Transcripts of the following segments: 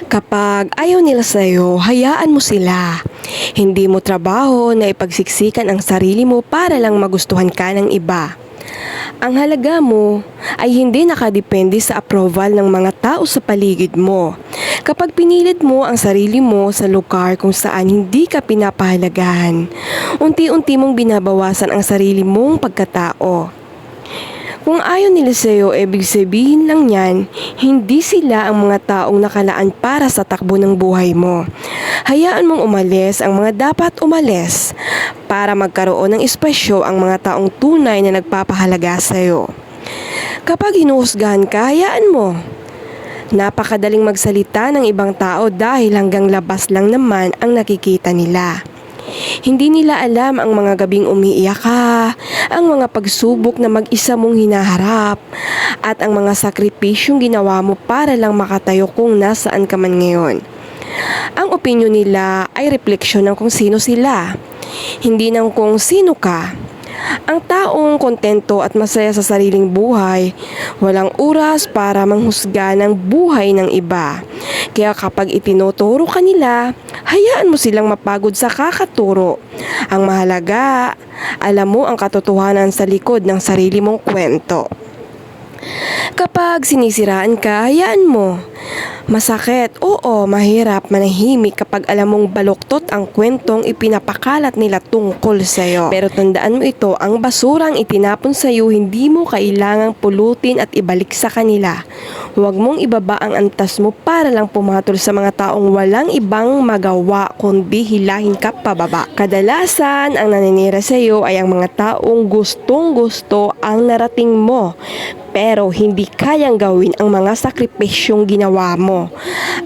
Kapag ayaw nila sa'yo, hayaan mo sila. Hindi mo trabaho na ipagsiksikan ang sarili mo para lang magustuhan ka ng iba. Ang halaga mo ay hindi nakadepende sa approval ng mga tao sa paligid mo. Kapag pinilit mo ang sarili mo sa lugar kung saan hindi ka pinapahalagahan, unti-unti mong binabawasan ang sarili mong pagkatao. Kung ayaw nila sa'yo, ibig sabihin lang yan, hindi sila ang mga taong nakalaan para sa takbo ng buhay mo. Hayaan mong umalis ang mga dapat umalis para magkaroon ng espasyo ang mga taong tunay na nagpapahalaga sa'yo. Kapag hinuhusgahan ka, hayaan mo. Napakadaling magsalita ng ibang tao dahil hanggang labas lang naman ang nakikita nila. Hindi nila alam ang mga gabing umiiyak ka, ang mga pagsubok na mag-isa mong hinaharap, at ang mga sakripisyong ginawa mo para lang makatayo kung nasaan ka man ngayon. Ang opinyon nila ay refleksyon ng kung sino sila, hindi ng kung sino ka. Ang taong kontento at masaya sa sariling buhay, walang oras para manghusga ng buhay ng iba. Kaya kapag itinuturo ka nila, hayaan mo silang mapagod sa kakaturo. Ang mahalaga, alam mo ang katotohanan sa likod ng sarili mong kwento. Kapag sinisiraan ka, hayaan mo. Masakit, oo, mahirap, manahimik kapag alam mong baluktot ang kwentong ipinapakalat nila tungkol sa'yo. Pero tandaan mo ito, ang basurang itinapon sa'yo, hindi mo kailangang pulutin at ibalik sa kanila. Huwag mong ibaba ang antas mo para lang pumatol sa mga taong walang ibang magawa kundi hilahin ka pababa. Kadalasan, ang naninira sa'yo ay ang mga taong gustong-gusto ang narating mo, pero hindi kayang gawin ang mga sakripisyong ginawa mo.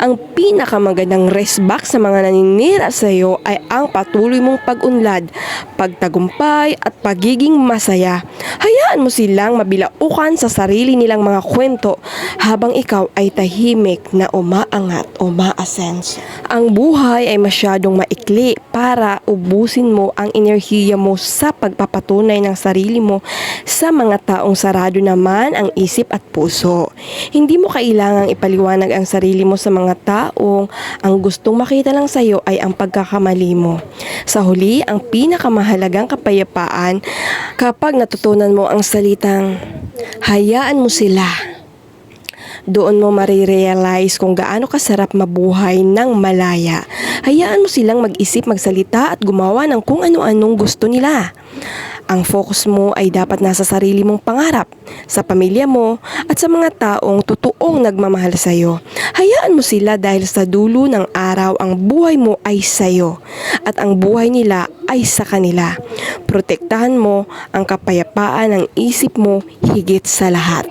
Ang pinakamagandang resback sa mga naninira sa iyo ay ang patuloy mong pag-unlad, pagtagumpay at pagiging masaya. Hayaan mo silang mabilaukan sa sarili nilang mga kwento habang ikaw ay tahimik na umaangat o umaasenso. Ang buhay ay masyadong maikli para ubusin mo ang enerhiya mo sa pagpapatunay ng sarili mo sa mga taong sarado naman ang isip at puso. Hindi mo kailangang ipaliwanag ang sarili mo sa mga taong ang gustong makita lang sa iyo ay ang pagkakamali mo. Sa huli, ang pinakamahalagang kapayapaan kapag natutunan mo ang salitang hayaan mo sila. Doon mo marirealize kung gaano kasarap mabuhay ng malaya. Hayaan mo silang mag-isip, magsalita at gumawa ng kung ano-anong gusto nila. Ang focus mo ay dapat nasa sarili mong pangarap, sa pamilya mo at sa mga taong totoong nagmamahal sa iyo. Hayaan mo sila dahil sa dulo ng araw ang buhay mo ay sa iyo at ang buhay nila ay sa kanila. Protektahan mo ang kapayapaan ng isip mo higit sa lahat.